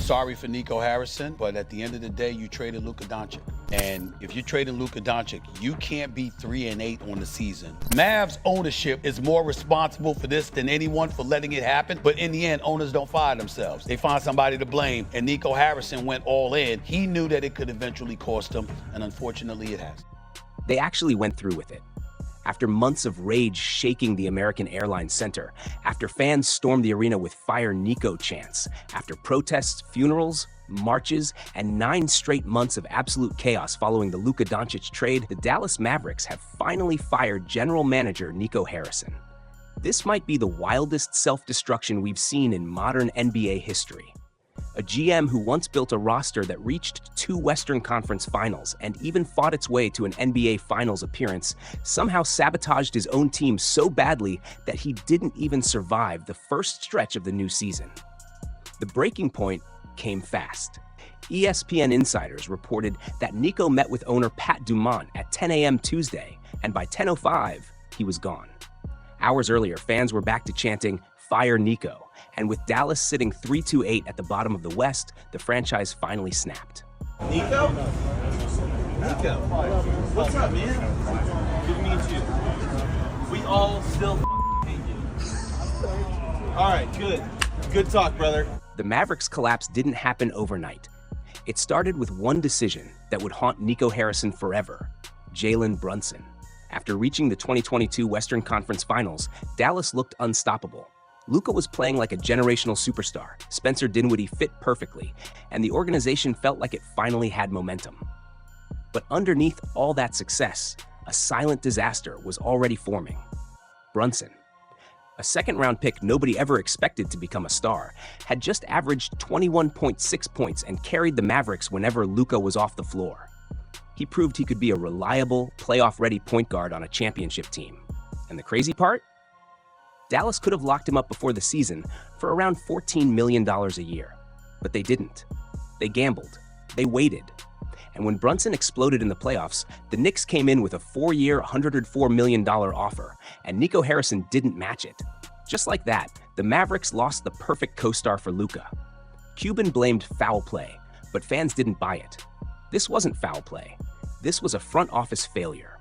sorry for Nico Harrison, but at the end of the day, you traded Luka Doncic. And if you're trading Luka Doncic, you can't be 3-8 on the season. Mavs ownership is more responsible for this than anyone for letting it happen. But in the end, owners don't fire themselves. They find somebody to blame. And Nico Harrison went all in. He knew that it could eventually cost him, and unfortunately it has. They actually went through with it. After months of rage shaking the American Airlines Center, after fans stormed the arena with Fire Nico chants, after protests, funerals, marches, and 9 straight months of absolute chaos following the Luka Doncic trade, the Dallas Mavericks have finally fired general manager Nico Harrison. This might be the wildest self-destruction we've seen in modern NBA history. A GM who once built a roster that reached 2 Western Conference Finals and even fought its way to an NBA Finals appearance somehow sabotaged his own team so badly that he didn't even survive the first stretch of the new season. The breaking point came fast. ESPN insiders reported that Nico met with owner Pat Dumont at 10 a.m. Tuesday, and by 10:05, he was gone. Hours earlier, fans were back to chanting, "Fire Nico." And with Dallas sitting 3-8 at the bottom of the West, the franchise finally snapped. Nico? Nico. What's up, man? Good to meet you. We all still hate you. All right, good. Good talk, brother. The Mavericks' collapse didn't happen overnight. It started with one decision that would haunt Nico Harrison forever: Jalen Brunson. After reaching the 2022 Western Conference Finals, Dallas looked unstoppable. Luka was playing like a generational superstar, Spencer Dinwiddie fit perfectly, and the organization felt like it finally had momentum. But underneath all that success, a silent disaster was already forming. Brunson, a second-round pick nobody ever expected to become a star, had just averaged 21.6 points and carried the Mavericks whenever Luka was off the floor. He proved he could be a reliable, playoff-ready point guard on a championship team. And the crazy part? Dallas could have locked him up before the season for around $14 million a year. But they didn't. They gambled. They waited. And when Brunson exploded in the playoffs, the Knicks came in with a 4-year, $104 million offer, and Nico Harrison didn't match it. Just like that, the Mavericks lost the perfect co-star for Luka. Cuban blamed foul play, but fans didn't buy it. This wasn't foul play. This was a front office failure.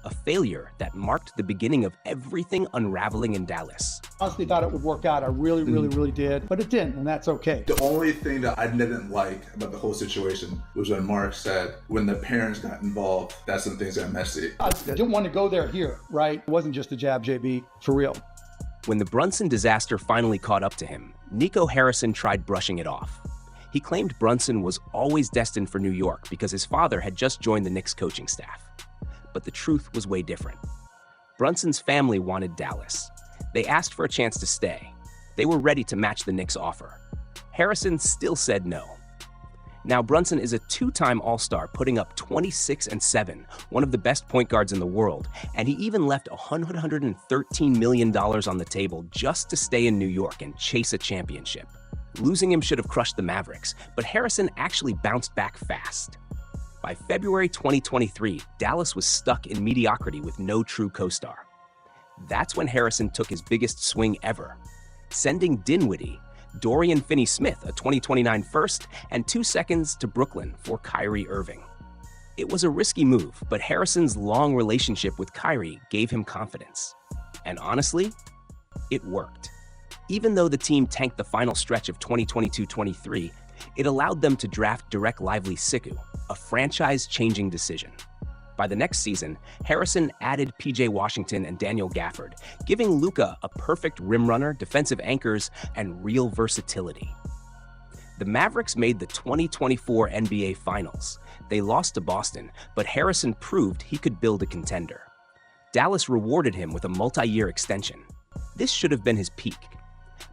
A failure that marked the beginning of everything unraveling in Dallas. Honestly thought it would work out. I really did, but it didn't, and that's okay. The only thing that I didn't like about the whole situation was when Mark said, when the parents got involved, that's when things got messy. I didn't want to go there here, right? It wasn't just a jab, JB, for real. When the Brunson disaster finally caught up to him, Nico Harrison tried brushing it off. He claimed Brunson was always destined for New York because his father had just joined the Knicks coaching staff. But the truth was way different. Brunson's family wanted Dallas. They asked for a chance to stay. They were ready to match the Knicks' offer. Harrison still said no. Now Brunson is a 2-time All-Star, putting up 26 and 7, one of the best point guards in the world, and he even left $113 million on the table just to stay in New York and chase a championship. Losing him should have crushed the Mavericks, but Harrison actually bounced back fast. By February 2023, Dallas was stuck in mediocrity with no true co-star. That's when Harrison took his biggest swing ever, sending Dinwiddie, Dorian Finney-Smith, a 2029 first, and 2 seconds to Brooklyn for Kyrie Irving. It was a risky move, but Harrison's long relationship with Kyrie gave him confidence. And honestly, it worked. Even though the team tanked the final stretch of 2022-23, it allowed them to draft Derek Lively-Siku, a franchise-changing decision. By the next season, Harrison added PJ Washington and Daniel Gafford, giving Luka a perfect rim runner, defensive anchors, and real versatility. The Mavericks made the 2024 NBA Finals. They lost to Boston, but Harrison proved he could build a contender. Dallas rewarded him with a multi-year extension. This should have been his peak.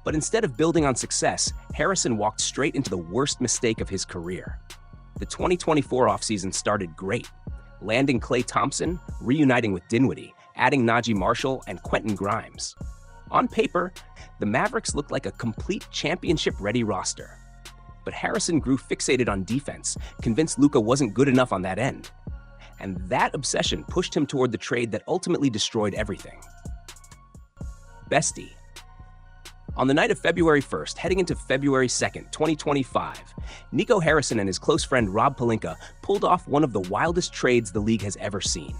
But instead of building on success, Harrison walked straight into the worst mistake of his career. The 2024 offseason started great, landing Klay Thompson, reuniting with Dinwiddie, adding Najee Marshall, and Quentin Grimes. On paper, the Mavericks looked like a complete championship-ready roster. But Harrison grew fixated on defense, convinced Luka wasn't good enough on that end. And that obsession pushed him toward the trade that ultimately destroyed everything. Bestie. On the night of February 1st, heading into February 2nd, 2025, Nico Harrison and his close friend Rob Pelinka pulled off one of the wildest trades the league has ever seen.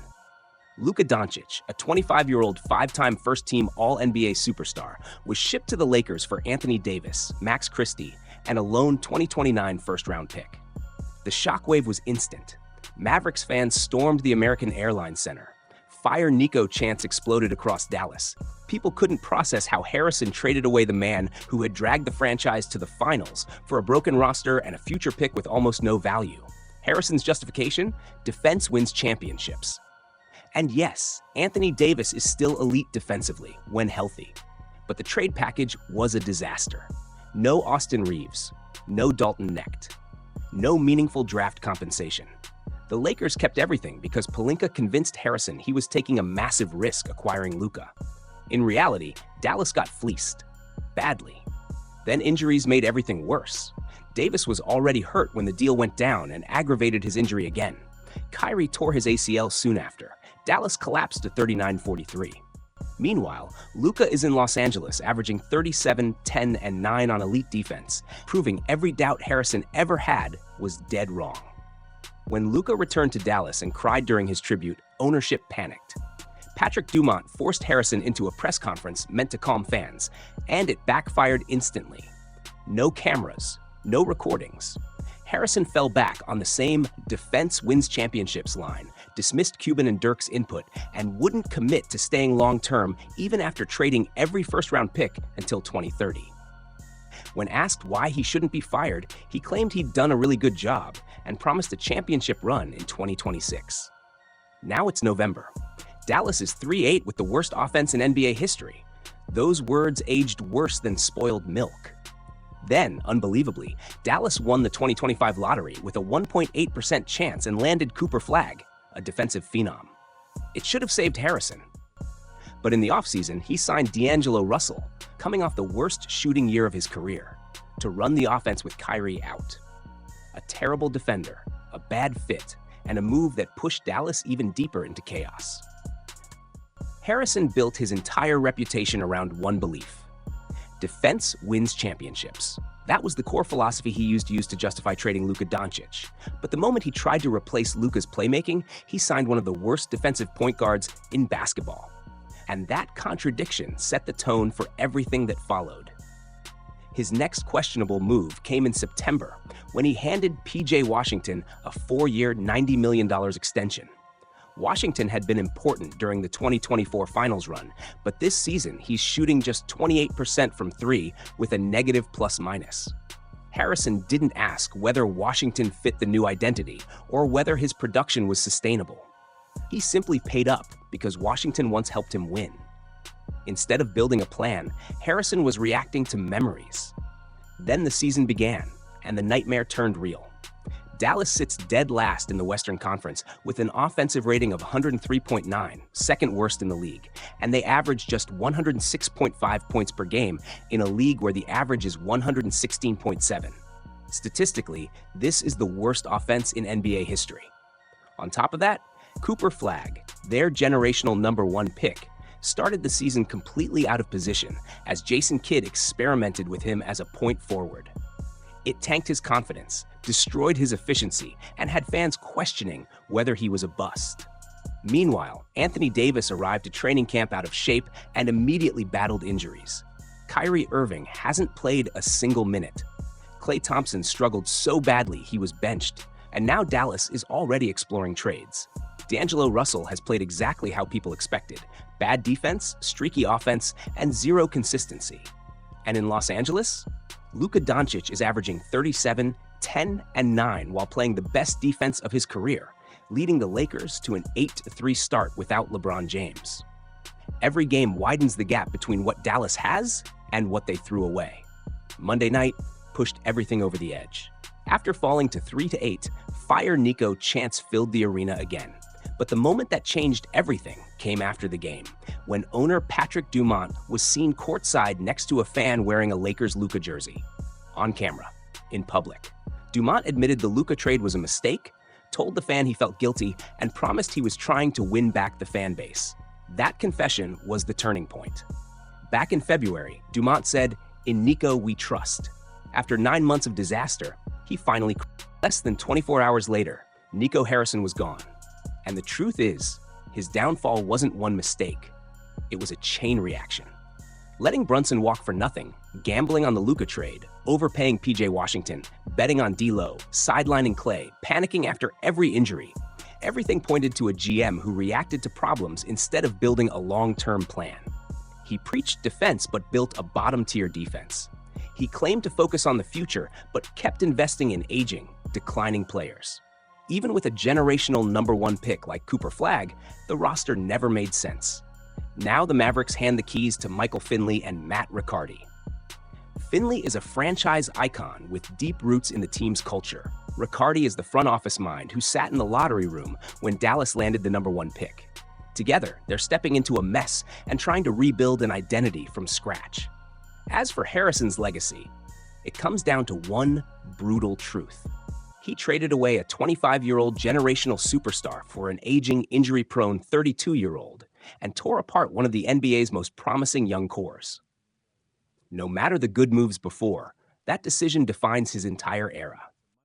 Luka Doncic, a 25-year-old five-time first-team All-NBA superstar, was shipped to the Lakers for Anthony Davis, Max Christie, and a lone 2029 first-round pick. The shockwave was instant. Mavericks fans stormed the American Airlines Center. Fire Nico chants exploded across Dallas. People couldn't process how Harrison traded away the man who had dragged the franchise to the finals for a broken roster and a future pick with almost no value. Harrison's justification? Defense wins championships. And yes, Anthony Davis is still elite defensively when healthy. But the trade package was a disaster. No Austin Reeves, no Dalton Knecht, no meaningful draft compensation. The Lakers kept everything because Pelinka convinced Harrison he was taking a massive risk acquiring Luka. In reality, Dallas got fleeced. Badly. Then injuries made everything worse. Davis was already hurt when the deal went down and aggravated his injury again. Kyrie tore his ACL soon after. Dallas collapsed to 39-43. Meanwhile, Luka is in Los Angeles, averaging 37, 10, and 9 on elite defense, proving every doubt Harrison ever had was dead wrong. When Luka returned to Dallas and cried during his tribute, ownership panicked. Patrick Dumont forced Harrison into a press conference meant to calm fans, and it backfired instantly. No cameras, no recordings. Harrison fell back on the same defense wins championships line, dismissed Cuban and Dirk's input, and wouldn't commit to staying long-term even after trading every first-round pick until 2030. When asked why he shouldn't be fired, he claimed he'd done a really good job and promised a championship run in 2026. Now it's November. Dallas is 3-8 with the worst offense in NBA history. Those words aged worse than spoiled milk. Then, unbelievably, Dallas won the 2025 lottery with a 1.8% chance and landed Cooper Flagg, a defensive phenom. It should have saved Harrison. But in the offseason, he signed D'Angelo Russell, coming off the worst shooting year of his career, to run the offense with Kyrie out. A terrible defender, a bad fit, and a move that pushed Dallas even deeper into chaos. Harrison built his entire reputation around one belief: defense wins championships. That was the core philosophy he used to justify trading Luka Doncic. But the moment he tried to replace Luka's playmaking, he signed one of the worst defensive point guards in basketball. And that contradiction set the tone for everything that followed. His next questionable move came in September, when he handed P.J. Washington a 4-year, $90 million extension. Washington had been important during the 2024 finals run, but this season he's shooting just 28% from three with a negative plus-minus. Harrison didn't ask whether Washington fit the new identity or whether his production was sustainable. He simply paid up because Washington once helped him win. Instead of building a plan, Harrison was reacting to memories. Then the season began, and the nightmare turned real. Dallas sits dead last in the Western Conference with an offensive rating of 103.9, second worst in the league, and they average just 106.5 points per game in a league where the average is 116.7. Statistically, this is the worst offense in NBA history. On top of that, Cooper Flagg, their generational #1 pick, started the season completely out of position as Jason Kidd experimented with him as a point forward. It tanked his confidence, destroyed his efficiency, and had fans questioning whether he was a bust. Meanwhile, Anthony Davis arrived to training camp out of shape and immediately battled injuries. Kyrie Irving hasn't played a single minute. Klay Thompson struggled so badly he was benched, and now Dallas is already exploring trades. D'Angelo Russell has played exactly how people expected: bad defense, streaky offense, and zero consistency. And in Los Angeles, Luka Doncic is averaging 37, 10, and 9 while playing the best defense of his career, leading the Lakers to an 8-3 start without LeBron James. Every game widens the gap between what Dallas has and what they threw away. Monday night pushed everything over the edge. After falling to 3-8, Fire Nico chants filled the arena again. But the moment that changed everything came after the game, when owner Patrick Dumont was seen courtside next to a fan wearing a Lakers Luka jersey. On camera, in public. Dumont admitted the Luka trade was a mistake, told the fan he felt guilty, and promised he was trying to win back the fan base. That confession was the turning point. Back in February, Dumont said In Nico, we trust. After 9 months of disaster, he finally less than 24 hours later, Nico Harrison was gone. And the truth is, his downfall wasn't one mistake. It was a chain reaction. Letting Brunson walk for nothing, gambling on the Luka trade, overpaying PJ Washington, betting on D'Lo, sidelining Clay, panicking after every injury. Everything pointed to a GM who reacted to problems instead of building a long-term plan. He preached defense but built a bottom-tier defense. He claimed to focus on the future but kept investing in aging, declining players. Even with a generational #1 pick like Cooper Flagg, the roster never made sense. Now the Mavericks hand the keys to Michael Finley and Matt Riccardi. Finley is a franchise icon with deep roots in the team's culture. Riccardi is the front office mind who sat in the lottery room when Dallas landed the #1 pick. Together, they're stepping into a mess and trying to rebuild an identity from scratch. As for Harrison's legacy, it comes down to one brutal truth. He traded away a 25-year-old generational superstar for an aging, injury-prone 32-year-old and tore apart one of the NBA's most promising young cores. No matter the good moves before, that decision defines his entire era.